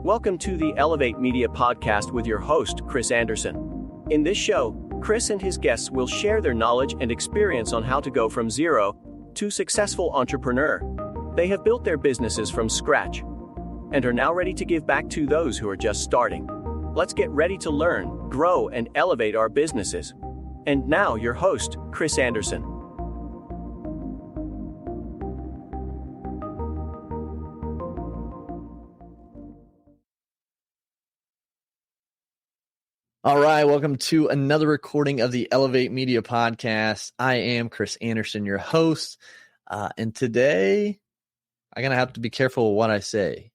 Welcome to the Elevate Media Podcast with your host, Chris Anderson. In this show, Chris and his guests will share their knowledge and experience on how to go from zero to successful entrepreneur. They have built their businesses from scratch and are now ready to give back to those who are just starting. Let's get ready to learn, grow, and elevate our businesses. And now, your host, Chris Anderson. All right, welcome to another recording of the Elevate Media Podcast. I am Chris Anderson, your host, and today I'm going to have to be careful with what I say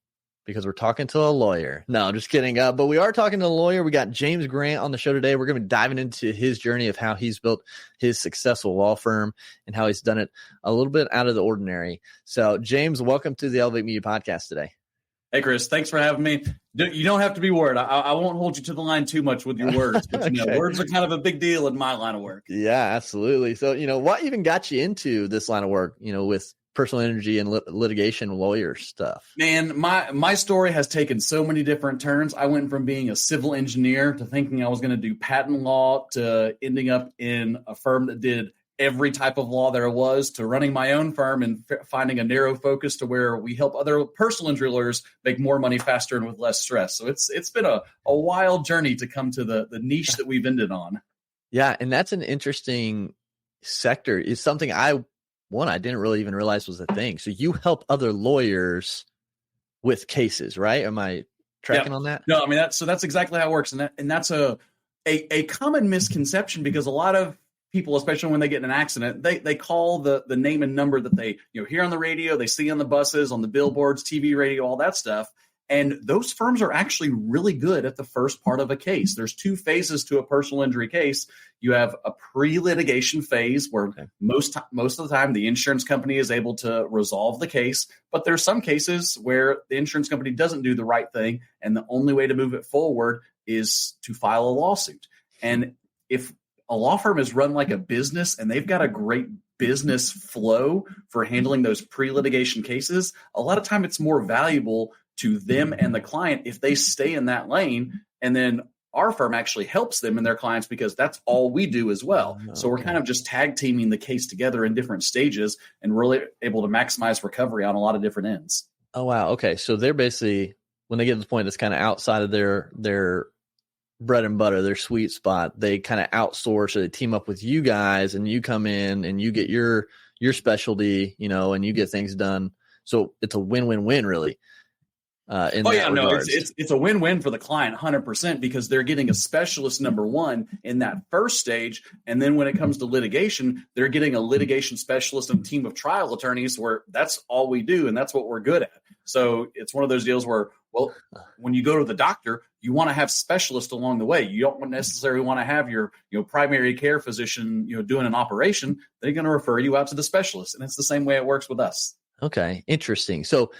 because we're talking to a lawyer. No, I'm just kidding, but we are talking to a lawyer. We got James Grant on the show today. We're going to be diving into his journey of how he's built his successful law firm and how he's done it a little bit out of the ordinary. So, James, welcome to the Elevate Media Podcast today. Hey, Chris, thanks for having me. You don't have to be worried. I won't hold you to the line too much with your words, but Okay. Words are kind of a big deal in my line of work. Yeah, absolutely. So, what even got you into this line of work, with personal energy and litigation lawyer stuff? Man, my story has taken so many different turns. I went from being a civil engineer to thinking I was going to do patent law to ending up in a firm that did every type of law there was, to running my own firm and finding a narrow focus to where we help other personal injury lawyers make more money faster and with less stress. So it's been a wild journey to come to the niche that we've ended on. Yeah, and that's an interesting sector. It's something I didn't really even realize was a thing. So you help other lawyers with cases, right? Am I tracking on that? No, I mean, that's exactly how it works. And that's a common misconception because a lot of people, especially when they get in an accident, they call the name and number that they hear on the radio, they see on the buses, on the billboards, TV, radio, all that stuff. And those firms are actually really good at the first part of a case. There's two phases to a personal injury case. You have a pre-litigation phase where most of the time the insurance company is able to resolve the case. But there's some cases where the insurance company doesn't do the right thing, and the only way to move it forward is to file a lawsuit. And if a law firm is run like a business and they've got a great business flow for handling those pre-litigation cases, a lot of time it's more valuable to them and the client if they stay in that lane. And then our firm actually helps them and their clients because that's all we do as well. Okay. So we're kind of just tag teaming the case together in different stages and really able to maximize recovery on a lot of different ends. Oh, wow. Okay. So they're basically, when they get to the point that's kind of outside of their bread and butter, their sweet spot, they kind of outsource or they team up with you guys and you come in and you get your specialty, and you get things done. So it's a win-win-win really. It's a win-win for the client 100% because they're getting a specialist, number one, in that first stage. And then when it comes to litigation, they're getting a litigation specialist and team of trial attorneys where that's all we do and that's what we're good at. So it's one of those deals where, well, when you go to the doctor, you want to have specialists along the way. You don't necessarily want to have your primary care physician doing an operation. They're going to refer you out to the specialist. And it's the same way it works with us. Okay, interesting. So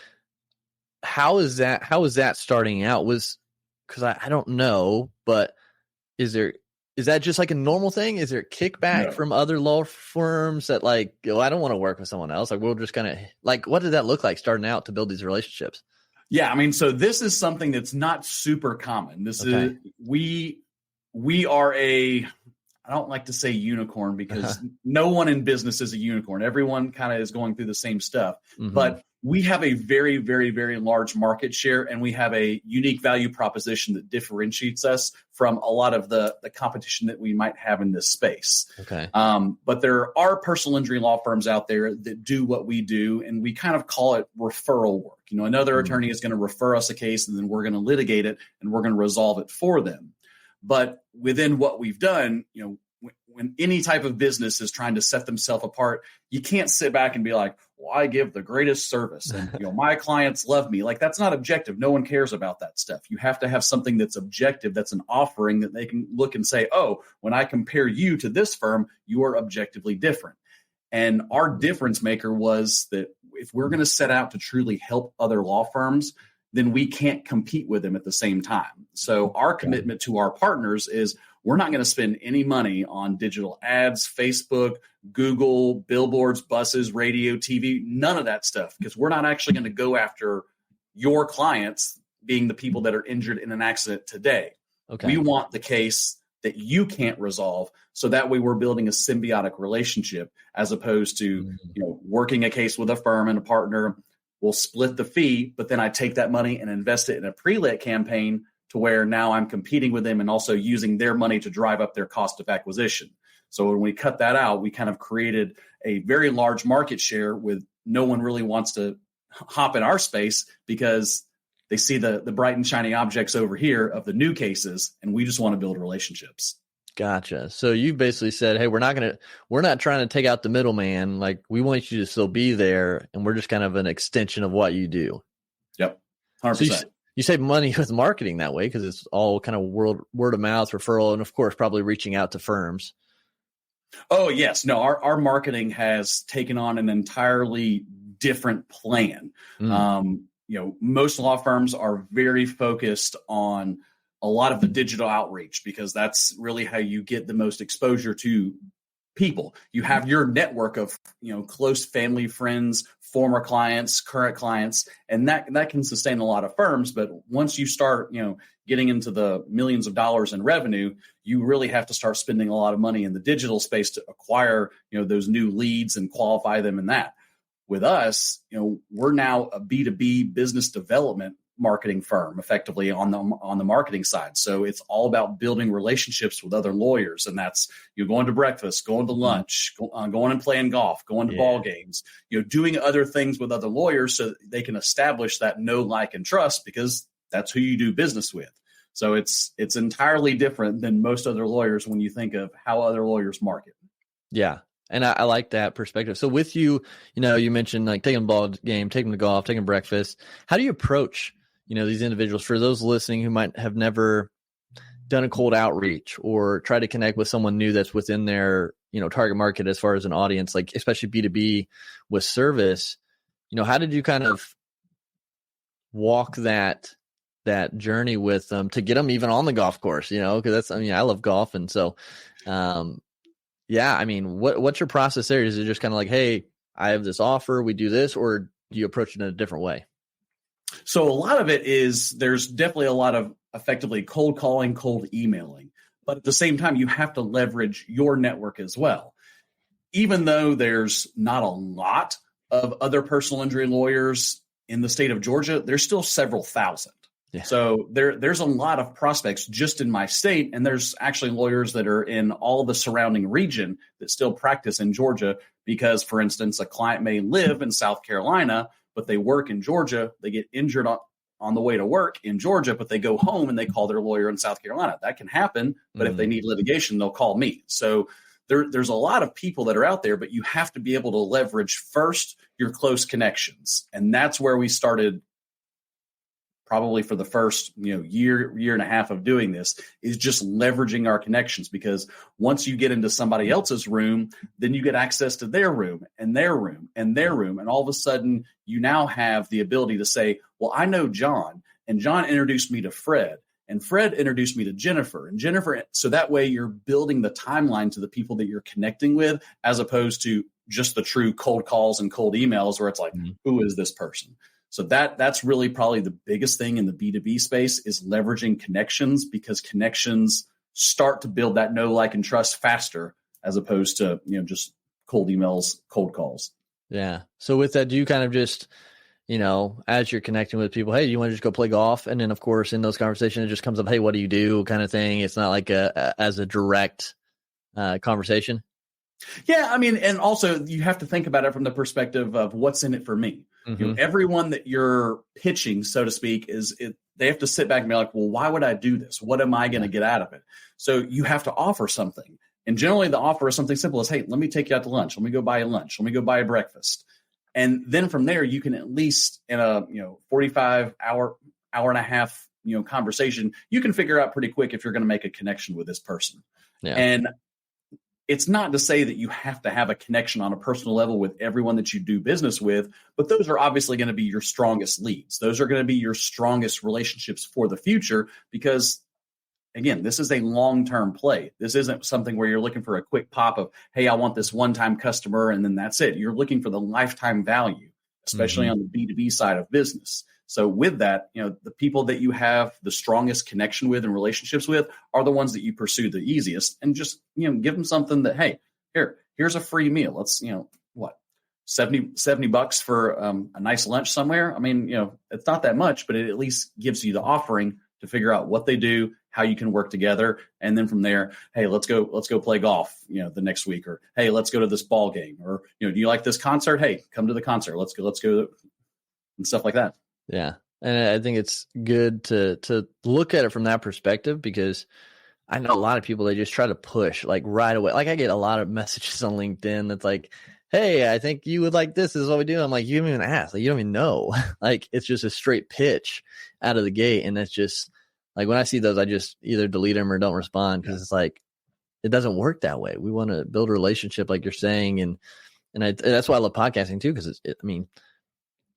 how is that starting out? Because I don't know, but is that just like a normal thing? Is there kickback from other law firms that I don't want to work with someone else? Like we'll just kind of what did that look like starting out to build these relationships? Yeah, I mean, so this is something that's not super common. This is we are I don't like to say unicorn because no one in business is a unicorn. Everyone kind of is going through the same stuff, but we have a very, very, very large market share, and we have a unique value proposition that differentiates us from a lot of the competition that we might have in this space. Okay. But there are personal injury law firms out there that do what we do, and we kind of call it referral work. Another attorney is going to refer us a case, and then we're going to litigate it, and we're going to resolve it for them. But within what we've done, when any type of business is trying to set themselves apart, you can't sit back and be like, well, I give the greatest service and my clients love me. Like, that's not objective. No one cares about that stuff. You have to have something that's objective, that's an offering that they can look and say, oh, when I compare you to this firm, you are objectively different. And our difference maker was that if we're going to set out to truly help other law firms, then we can't compete with them at the same time. So our commitment to our partners is we're not going to spend any money on digital ads, Facebook, Google, billboards, buses, radio, TV, none of that stuff, because we're not actually going to go after your clients. being the people that are injured in an accident today. Okay. We want the case that you can't resolve. So that way we're building a symbiotic relationship as opposed to, working a case with a firm and a partner. We'll split the fee, but then I take that money and invest it in a pre-lit campaign to where now I'm competing with them and also using their money to drive up their cost of acquisition. So when we cut that out, we kind of created a very large market share with no one really wants to hop in our space because they see the bright and shiny objects over here of the new cases, and we just want to build relationships. Gotcha. So you basically said, hey, we're not trying to take out the middleman. Like, we want you to still be there, and we're just kind of an extension of what you do. Yep. 100%. So you save money with marketing that way because it's all kind of word of mouth referral, and of course, probably reaching out to firms. Oh, yes. No, our marketing has taken on an entirely different plan. Most law firms are very focused on a lot of the digital outreach because that's really how you get the most exposure to people. You have your network of, close family, friends, former clients, current clients, and that can sustain a lot of firms. But once you start, getting into the millions of dollars in revenue, you really have to start spending a lot of money in the digital space to acquire, those new leads and qualify them in that. With us, we're now a B2B business development marketing firm, effectively on the marketing side. So it's all about building relationships with other lawyers, and that's going to breakfast, going to lunch, going and playing golf, going to ball games, doing other things with other lawyers so they can establish that know, like, and trust because that's who you do business with. So it's entirely different than most other lawyers when you think of how other lawyers market. Yeah. And I like that perspective. So with you, you mentioned like taking a ball game, taking the golf, taking breakfast. How do you approach, these individuals? For those listening who might have never done a cold outreach or try to connect with someone new that's within their, target market as far as an audience, like especially B2B with service, how did you kind of walk that journey with them to get them even on the golf course, because I love golf. And so, what's your process there? Is it just kind of like, hey, I have this offer, we do this, or do you approach it in a different way? So a lot of it is there's definitely a lot of effectively cold calling, cold emailing. But at the same time, you have to leverage your network as well. Even though there's not a lot of other personal injury lawyers in the state of Georgia, there's still several thousand. Yeah. So there's a lot of prospects just in my state, and there's actually lawyers that are in all the surrounding region that still practice in Georgia because, for instance, a client may live in South Carolina, but they work in Georgia. They get injured on the way to work in Georgia, but they go home and they call their lawyer in South Carolina. That can happen, but if they need litigation, they'll call me. So there's a lot of people that are out there, but you have to be able to leverage first your close connections. And that's where we started probably for the first year and a half of doing this, is just leveraging our connections, because once you get into somebody else's room, then you get access to their room and their room and their room. And all of a sudden you now have the ability to say, well, I know John, and John introduced me to Fred, and Fred introduced me to Jennifer, and Jennifer. So that way you're building the timeline to the people that you're connecting with, as opposed to just the true cold calls and cold emails where it's like, who is this person? So that's really probably the biggest thing in the B2B space, is leveraging connections, because connections start to build that know, like, and trust faster, as opposed to, just cold emails, cold calls. Yeah. So with that, do you kind of just, as you're connecting with people, hey, do you want to just go play golf? And then of course in those conversations, it just comes up, hey, what do you do, kind of thing. It's not like as a direct conversation. Yeah. And also you have to think about it from the perspective of what's in it for me. Everyone that you're pitching, so to speak, they have to sit back and be like, well, why would I do this? What am I going to get out of it? So you have to offer something. And generally the offer is something simple as, hey, let me take you out to lunch. Let me go buy you lunch. Let me go buy you breakfast. And then from there, you can at least in a 45 hour and a half conversation, you can figure out pretty quick if you're going to make a connection with this person. Yeah. And it's not to say that you have to have a connection on a personal level with everyone that you do business with, but those are obviously going to be your strongest leads. Those are going to be your strongest relationships for the future, because again, this is a long-term play. This isn't something where you're looking for a quick pop of, hey, I want this one-time customer, and then that's it. You're looking for the lifetime value especially on the B2B side of business. So with that, the people that you have the strongest connection with and relationships with are the ones that you pursue the easiest, and just, give them something that, hey, here's a free meal. Let's, what, $70 for a nice lunch somewhere. I mean, it's not that much, but it at least gives you the offering to figure out what they do, how you can work together. And then from there, hey, let's go play golf, the next week, or, hey, let's go to this ball game, or, do you like this concert? Hey, come to the concert. Let's go and stuff like that. Yeah. And I think it's good to look at it from that perspective, because I know a lot of people, they just try to push like right away. Like I get a lot of messages on LinkedIn that's like, hey, I think you would like this. This is what we do. I'm like, you haven't even asked. Like, you don't even know. Like, it's just a straight pitch out of the gate. And that's just like, when I see those, I just either delete them or don't respond, because it's like, it doesn't work that way. We want to build a relationship, like you're saying. And that's why I love podcasting too, because I mean,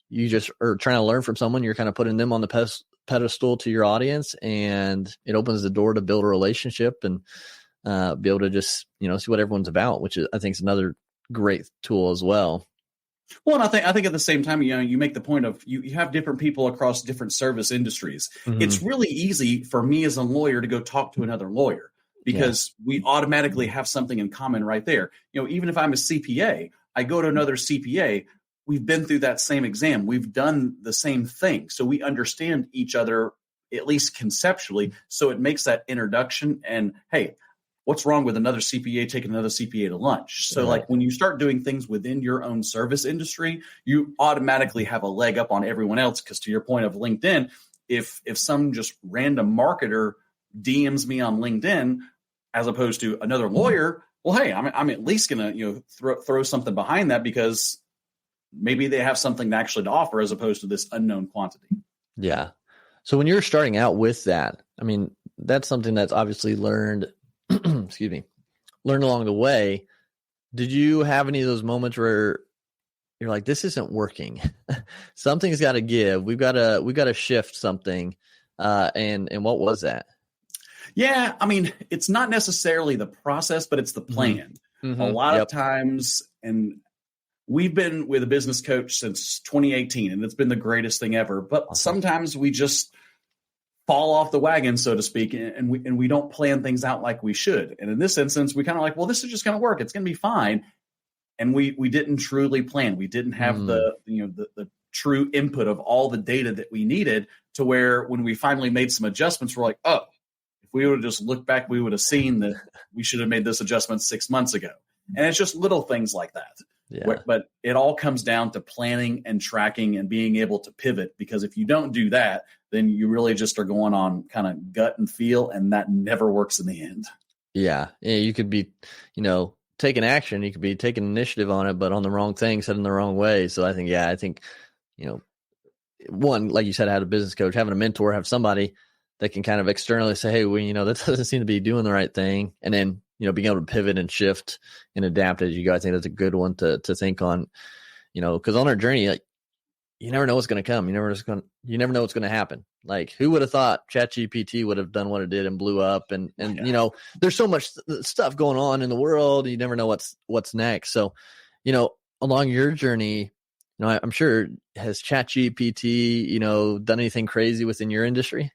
you just are trying to learn from someone. You're kind of putting them on the pedestal to your audience, and it opens the door to build a relationship and be able to just, see what everyone's about, which I think is another great tool as well. Well, and I think at the same time, you make the point of you have different people across different service industries. Mm-hmm. It's really easy for me as a lawyer to go talk to another lawyer, because we automatically have something in common right there. Even if I'm a CPA, I go to another CPA. We've been through that same exam. We've done the same thing. So we understand each other, at least conceptually. So it makes that introduction, and, hey, what's wrong with another CPA taking another CPA to lunch? So like when you start doing things within your own service industry, you automatically have a leg up on everyone else. Because to your point of LinkedIn, if some just random marketer DMs me on LinkedIn as opposed to another lawyer, well, hey, I'm at least going to throw something behind that, because maybe they have something actually to offer as opposed to this unknown quantity. Yeah. So when you're starting out with that, I mean, that's something that's obviously learned along the way. Did you have any of those moments where you're like, this isn't working? Something's got to give. We've got to shift something. And what was that? Yeah. I mean, it's not necessarily the process, but it's the plan. Mm-hmm. A lot of times, and we've been with a business coach since 2018, and it's been the greatest thing ever. But sometimes we just fall off the wagon, so to speak, and we don't plan things out like we should. And in this instance, we kind of like, well, this is just going to work. It's going to be fine. And we didn't truly plan. We didn't have the true input of all the data that we needed, to where when we finally made some adjustments, we're like, oh, if we would have just looked back, we would have seen that we should have made this adjustment 6 months ago. And it's just little things like that. Yeah. But it all comes down to planning and tracking and being able to pivot, because if you don't do that, then you really just are going on kind of gut and feel, and that never works in the end. Yeah. You could be, taking action. You could be taking initiative on it, but on the wrong thing, said in the wrong way. So I think, one, like you said, I had a business coach, having a mentor, have somebody that can kind of externally say, hey, well, that doesn't seem to be doing the right thing. And then, being able to pivot and shift and adapt as you go. I think that's a good one to think on, because on our journey, like, you never know what's going to come. You never know what's going to happen. Like, who would have thought ChatGPT would have done what it did and blew up? And there's so much stuff going on in the world. You never know what's next. So, along your journey, I'm sure, has ChatGPT, done anything crazy within your industry?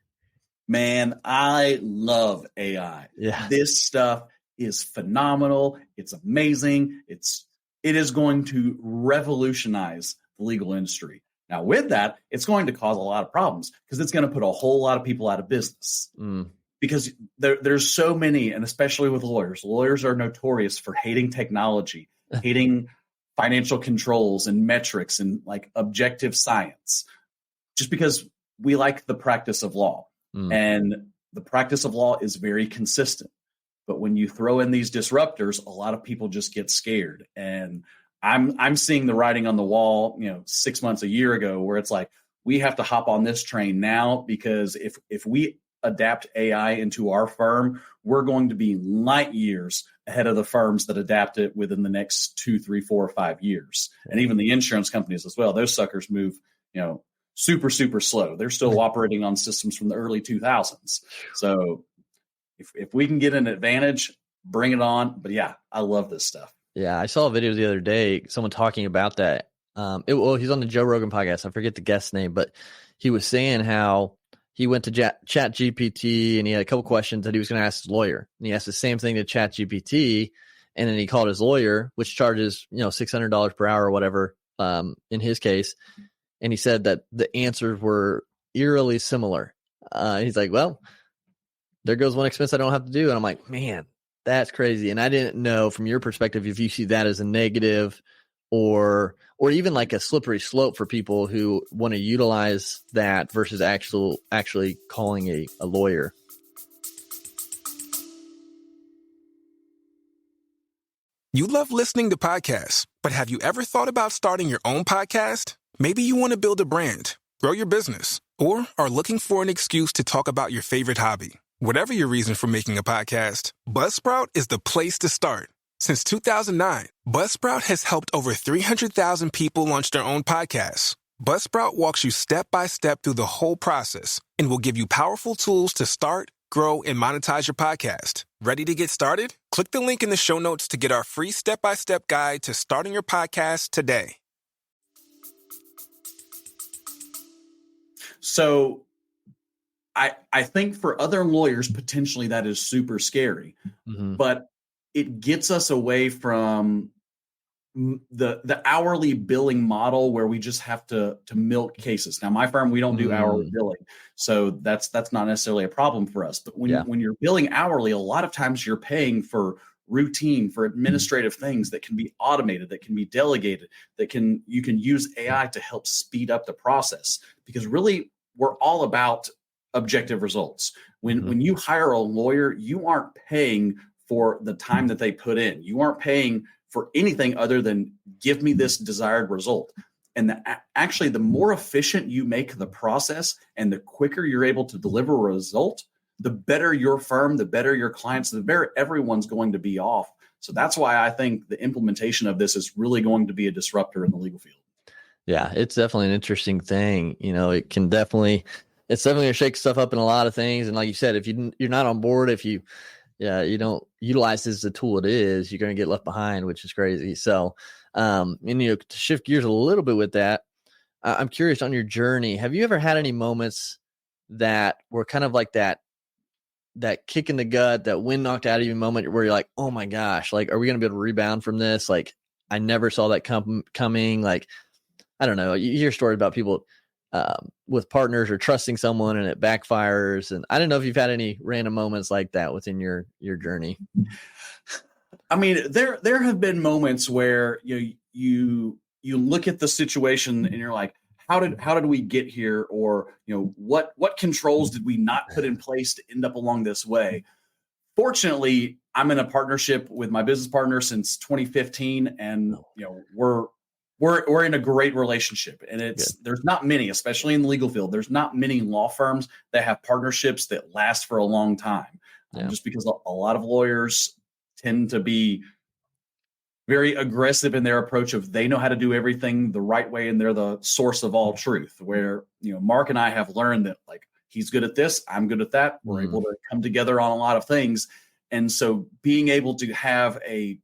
Man, I love AI. Yeah. This stuff is phenomenal. It's amazing. It is going to revolutionize the legal industry. Now, with that, it's going to cause a lot of problems, because it's going to put a whole lot of people out of business. Because there's so many, and especially with lawyers. Lawyers are notorious for hating technology, hating financial controls and metrics and like objective science, just because we like the practice of law. And the practice of law is very consistent. But when you throw in these disruptors, a lot of people just get scared. And I'm seeing the writing on the wall, 6 months, a year ago, where it's like, we have to hop on this train now, because if we adapt AI into our firm, we're going to be light years ahead of the firms that adapt it within the next 2, 3, 4, or 5 years. And even the insurance companies as well. Those suckers move, super, super slow. They're still operating on systems from the early 2000s. So if we can get an advantage, bring it on. But yeah, I love this stuff. Yeah, I saw a video the other day, someone talking about that. He's on the Joe Rogan podcast. I forget the guest's name, but he was saying how he went to Chat GPT and he had a couple questions that he was going to ask his lawyer. And he asked the same thing to Chat GPT, and then he called his lawyer, which charges, $600 per hour or whatever, in his case. And he said that the answers were eerily similar. He's like, well, there goes one expense I don't have to do. And I'm like, man, that's crazy. And I didn't know from your perspective if you see that as a negative or even like a slippery slope for people who want to utilize that versus actually calling a lawyer. You love listening to podcasts, but have you ever thought about starting your own podcast? Maybe you want to build a brand, grow your business, or are looking for an excuse to talk about your favorite hobby. Whatever your reason for making a podcast, Buzzsprout is the place to start. Since 2009, Buzzsprout has helped over 300,000 people launch their own podcasts. Buzzsprout walks you step by step through the whole process and will give you powerful tools to start, grow, and monetize your podcast. Ready to get started? Click the link in the show notes to get our free step-by-step guide to starting your podcast today. So I think for other lawyers, potentially that is super scary, but it gets us away from the hourly billing model where we just have to milk cases. Now, my firm, we don't do hourly billing, so that's not necessarily a problem for us. But when you're billing hourly, a lot of times you're paying for routine, for administrative things that can be automated, that can be delegated, you can use AI to help speed up the process. Because really, we're all about objective results. When you hire a lawyer, you aren't paying for the time that they put in. You aren't paying for anything other than give me this desired result. And actually, the more efficient you make the process and the quicker you're able to deliver a result, the better your firm, the better your clients, the better everyone's going to be off. So that's why I think the implementation of this is really going to be a disruptor in the legal field. Yeah, it's definitely an interesting thing. It's definitely going to shake stuff up in a lot of things. And like you said, if you're not on board, if you don't utilize this as a tool it is, you're going to get left behind, which is crazy. So, to shift gears a little bit with that, I'm curious on your journey. Have you ever had any moments that were kind of like that kick in the gut, that wind knocked out of you moment where you're like, oh my gosh, like, are we going to be able to rebound from this? Like, I never saw that coming. Like, I don't know. You hear stories about people with partners or trusting someone and it backfires. And I don't know if you've had any random moments like that within your journey. I mean, there have been moments where you look at the situation and you're like, how did we get here? Or, what controls did we not put in place to end up along this way? Fortunately, I'm in a partnership with my business partner since 2015, and we're in a great relationship. And there's not many, especially in the legal field, there's not many law firms that have partnerships that last for a long time. Just because a lot of lawyers tend to be very aggressive in their approach of they know how to do everything the right way and they're the source of all truth. Where, Mark and I have learned that, like, he's good at this, I'm good at that. We're able to come together on a lot of things. And so being able to have a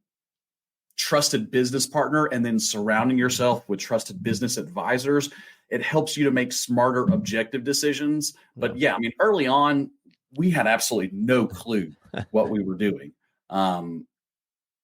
trusted business partner and then surrounding yourself with trusted business advisors, it helps you to make smarter, objective decisions. But yeah, I mean, early on, we had absolutely no clue what we were doing.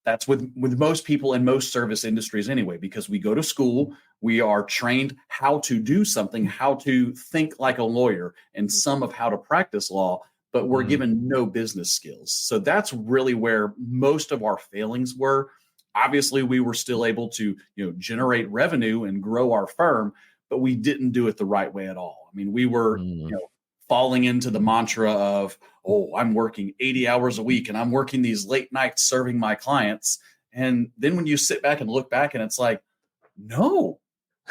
That's with most people in most service industries anyway, because we go to school, we are trained how to do something, how to think like a lawyer, and some of how to practice law, but we're given no business skills. So that's really where most of our failings were. Obviously, we were still able to, generate revenue and grow our firm, but we didn't do it the right way at all. I mean, we were, falling into the mantra of, oh, I'm working 80 hours a week and I'm working these late nights serving my clients. And then when you sit back and look back, and it's like, no,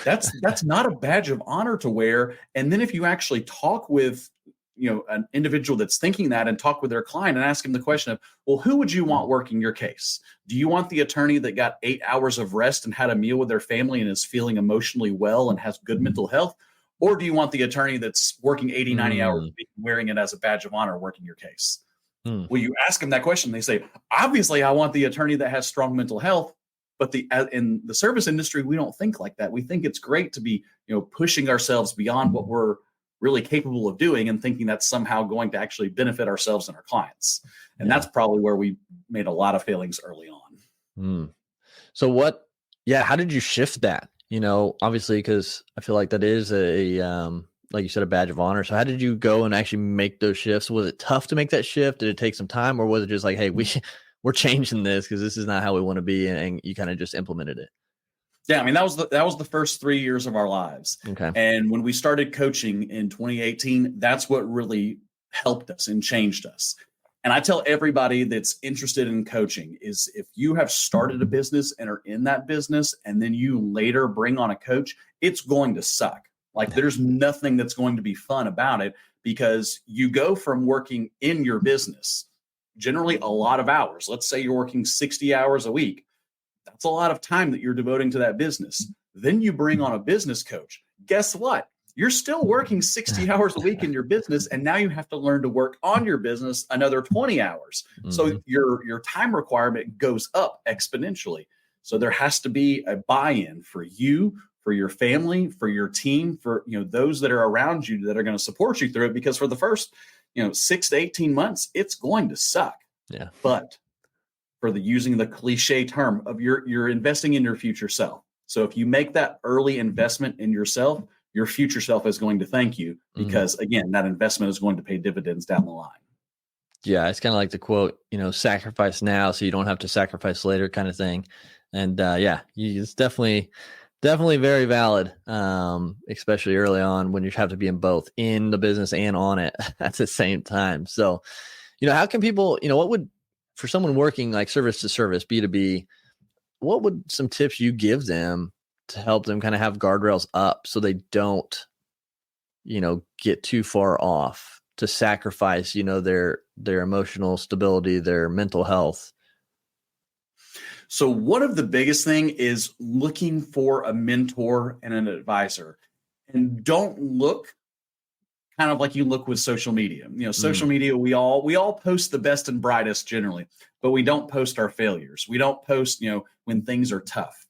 that's not a badge of honor to wear. And then if you actually talk with, an individual that's thinking that, and talk with their client and ask him the question of, well, who would you want working your case? Do you want the attorney that got 8 hours of rest and had a meal with their family and is feeling emotionally well and has good mental health? Or do you want the attorney that's working 80, 90 hours a week, wearing it as a badge of honor, working your case? Well, you ask them that question, they say, obviously, I want the attorney that has strong mental health. But in the service industry, we don't think like that. We think it's great to be, pushing ourselves beyond what we're really capable of doing and thinking that's somehow going to actually benefit ourselves and our clients. And that's probably where we made a lot of failings early on. So how did you shift that? Obviously, because I feel like that is like you said, a badge of honor. So how did you go and actually make those shifts? Was it tough to make that shift? Did it take some time, or was it just like, hey, we're changing this because this is not how we want to be, and you kind of just implemented it? Yeah, I mean, that was the first 3 years of our lives. Okay. And when we started coaching in 2018, that's what really helped us and changed us. And I tell everybody that's interested in coaching is if you have started a business and are in that business, and then you later bring on a coach, it's going to suck. Like there's nothing that's going to be fun about it, because you go from working in your business, generally a lot of hours. Let's say you're working 60 hours a week. That's a lot of time that you're devoting to that business. Then you bring on a business coach. Guess what? You're still working 60 hours a week in your business, and now you have to learn to work on your business another 20 hours. Mm-hmm. So your time requirement goes up exponentially. So there has to be a buy-in for you, for your family, for your team, for those that are around you that are going to support you through it. Because for the first 6 to 18 months, it's going to suck. Yeah. But for using the cliche term of you're investing in your future self. So if you make that early investment in yourself, your future self is going to thank you, because again, that investment is going to pay dividends down the line. Yeah. It's kind of like the quote, sacrifice now so you don't have to sacrifice later kind of thing. And it's definitely very valid, especially early on when you have to be in both, in the business and on it at the same time. So, how can people, what would, for someone working like service to service, B2B, what would some tips you give them to help them kind of have guardrails up so they don't, get too far off to sacrifice, their emotional stability, their mental health? So one of the biggest thing is looking for a mentor and an advisor, and don't look kind of like you look with social media. Social media, we all post the best and brightest generally, but we don't post our failures. We don't post, when things are tough.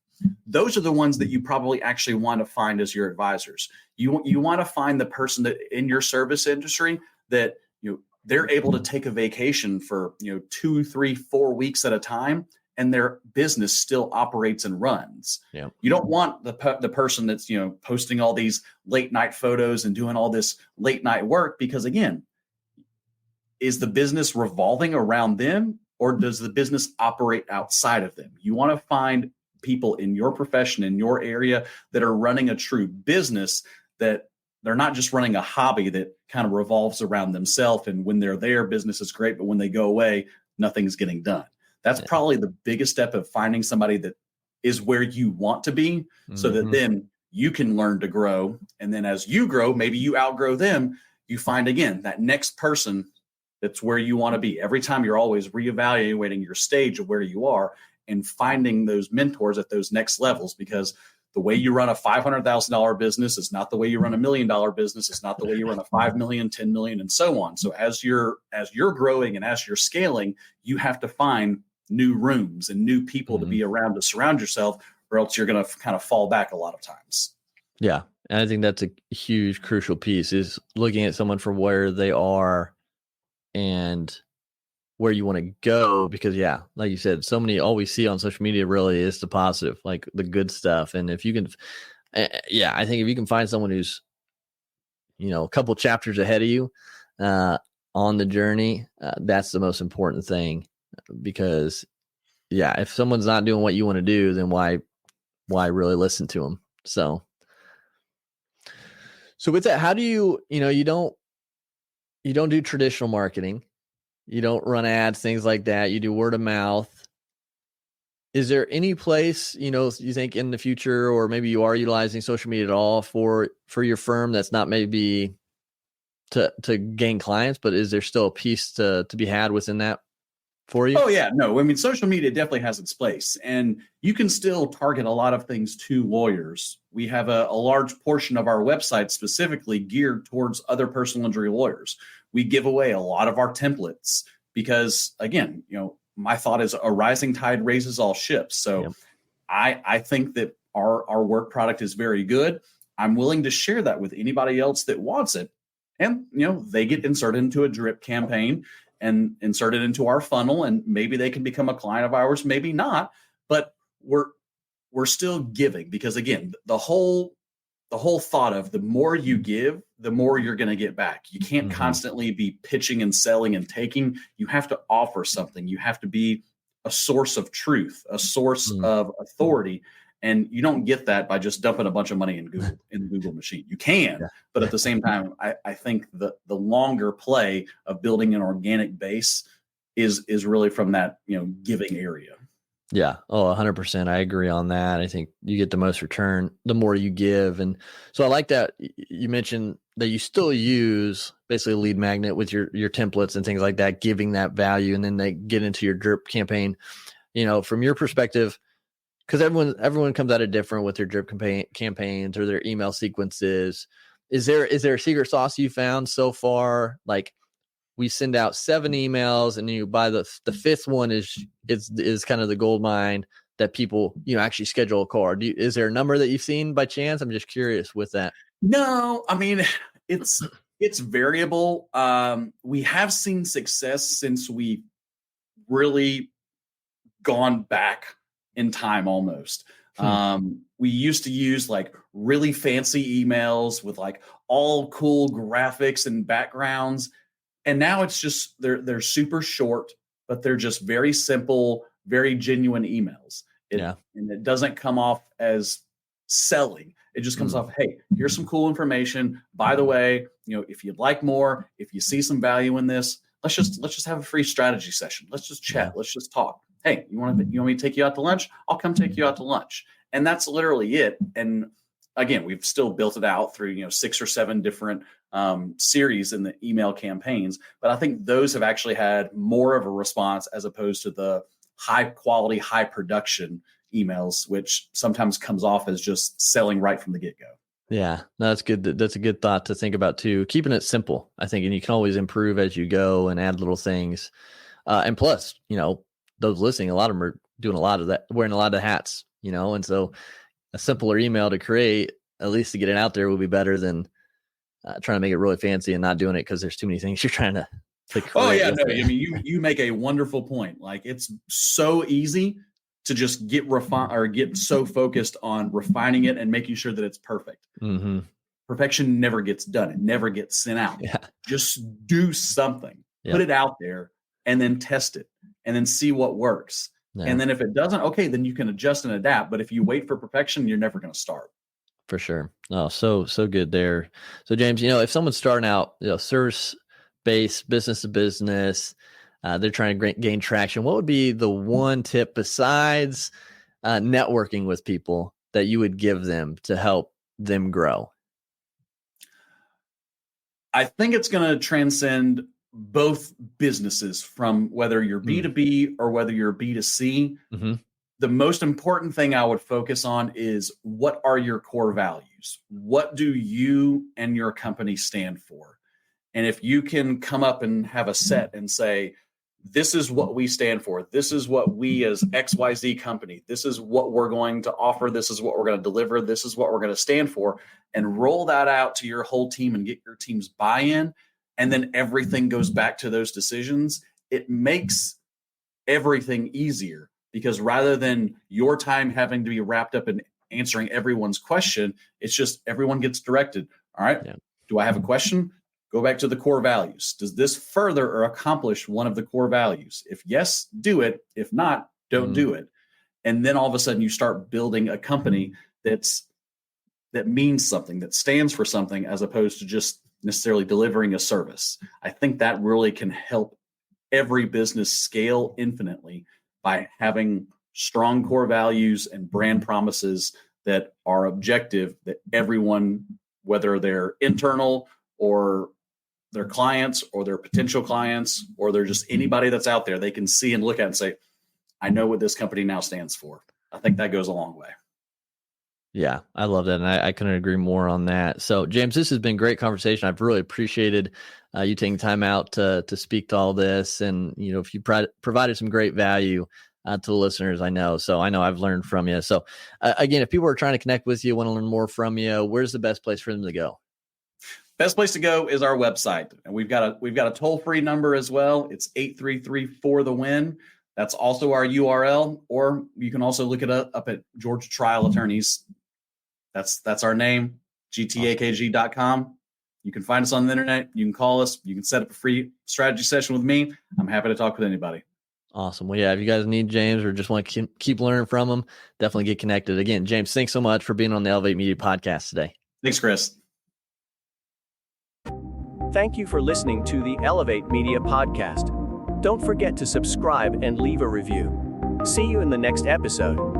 Those are the ones that you probably actually want to find as your advisors. You want to find the person that in your service industry that, they're able to take a vacation for, 2, 3, 4 weeks at a time, and their business still operates and runs. Yeah. You don't want the person that's, posting all these late night photos and doing all this late night work, because again, is the business revolving around them, or does the business operate outside of them? You want to find people in your profession, in your area, that are running a true business, that they're not just running a hobby that kind of revolves around themselves. And when they're there, business is great, but when they go away, nothing's getting done. That's probably the biggest step of finding somebody that is where you want to be, so that then you can learn to grow. And then as you grow, maybe you outgrow them, you find again that next person that's where you want to be. Every time you're always reevaluating your stage of where you are and finding those mentors at those next levels, because the way you run a $500,000 business is not the way you run $1 million business. It's not the way you run a 5 million, 10 million, and so on. So as you're growing and as you're scaling, you have to find new rooms and new people to be around, to surround yourself, or else you're going to kind of fall back a lot of times. Yeah. And I think that's a huge, crucial piece, is looking at someone for where they are and where you want to go. Because like you said, all we see on social media really is the positive, like the good stuff. And if you can, I think if you can find someone who's, a couple chapters ahead of you on the journey, that's the most important thing. Because if someone's not doing what you want to do, then why really listen to them? So with that, how do you don't do traditional marketing, you don't run ads, things like that, you do word of mouth. Is there any place, you think in the future, or maybe you are utilizing social media at all for your firm, that's not maybe to gain clients, but is there still a piece to be had within that for you? Oh yeah, no. I mean, social media definitely has its place, and you can still target a lot of things to lawyers. We have a large portion of our website specifically geared towards other personal injury lawyers. We give away a lot of our templates because, again, my thought is a rising tide raises all ships. So I think that our work product is very good. I'm willing to share that with anybody else that wants it. And, they get inserted into a drip campaign and inserted into our funnel, and maybe they can become a client of ours, maybe not, but we're still giving, because again, the whole thought of the more you give, the more you're going to get back. You can't constantly be pitching and selling and taking. You have to offer something. You have to be a source of truth, a source of authority. And you don't get that by just dumping a bunch of money in the Google machine. You can, but at the same time, I think the longer play of building an organic base is really from that, giving area. Yeah. Oh, 100%. I agree on that. I think you get the most return the more you give. And so I like that you mentioned that you still use basically a lead magnet with your templates and things like that, giving that value, and then they get into your drip campaign. From your perspective, because everyone comes at it different with their drip campaigns or their email sequences. Is there a secret sauce you found so far? Like, we send out 7 emails, and by the 5th one is kind of the gold mine that people actually schedule a call. Is there a number that you've seen by chance? I'm just curious with that. No, I mean, it's variable. We have seen success since we really gone back in time almost. We used to use like really fancy emails with like all cool graphics and backgrounds. And now it's just, they're super short, but they're just very simple, very genuine emails. And it doesn't come off as selling. It just comes off, hey, here's some cool information. By the way, if you'd like more, if you see some value in this, let's just have a free strategy session. Let's just chat. Let's just talk. Hey, you want me to take you out to lunch? I'll come take you out to lunch. And that's literally it. And again, we've still built it out through 6 or 7 different series in the email campaigns. But I think those have actually had more of a response as opposed to the high quality, high production emails, which sometimes comes off as just selling right from the get-go. Yeah, no, that's good. That's a good thought to think about too. Keeping it simple, I think, and you can always improve as you go and add little things. And plus, those listening, a lot of them are doing a lot of that, wearing a lot of hats, and so a simpler email to create, at least to get it out there, would be better than trying to make it really fancy and not doing it because there's too many things you're trying to create. Oh yeah, no, I mean, you make a wonderful point. Like, it's so easy to just get so focused on refining it and making sure that it's perfect. Perfection never gets done. It never gets sent out. Just do something, put it out there, and then test it, and then see what works. And then if it doesn't, okay, then you can adjust and adapt. But if you wait for perfection, you're never going to start. For sure. Oh, so good there. So James, if someone's starting out, service-based, business to business, they're trying to gain traction, what would be the one tip besides networking with people that you would give them to help them grow? I think it's going to transcend both businesses, from whether you're B2B or whether you're B2C. The most important thing I would focus on is, what are your core values? What do you and your company stand for? And if you can come up and have a set and say, this is what we stand for, this is what we as XYZ company, this is what we're going to offer, this is what we're going to deliver, this is what we're going to stand for, and roll that out to your whole team and get your team's buy-in, and then everything goes back to those decisions, it makes everything easier. Because rather than your time having to be wrapped up in answering everyone's question, it's just everyone gets directed. All right, do I have a question? Go back to the core values. Does this further or accomplish one of the core values? If yes, do it. If not, don't do it. And then all of a sudden you start building a company that means something, that stands for something, as opposed to just necessarily delivering a service. I think that really can help every business scale infinitely by having strong core values and brand promises that are objective, that everyone, whether they're internal or their clients or their potential clients, or they're just anybody that's out there, they can see and look at and say, I know what this company now stands for. I think that goes a long way. Yeah, I love that. And I couldn't agree more on that. So James, this has been great conversation. I've really appreciated you taking time out to speak to all this. And, if you provided some great value, to the listeners. I know I've learned from you. So again, if people are trying to connect with you, want to learn more from you, where's the best place for them to go? Best place to go is our website. And we've got a toll-free number as well. It's 833-4-THE-WIN. That's also our URL, or you can also look it up at Georgia Trial Attorneys. That's our name, gtakg.com. You can find us on the internet. You can call us. You can set up a free strategy session with me. I'm happy to talk with anybody. Awesome. Well, yeah, if you guys need James or just want to keep learning from him, definitely get connected. Again, James, thanks so much for being on the Elevate Media podcast today. Thanks, Chris. Thank you for listening to the Elevate Media podcast. Don't forget to subscribe and leave a review. See you in the next episode.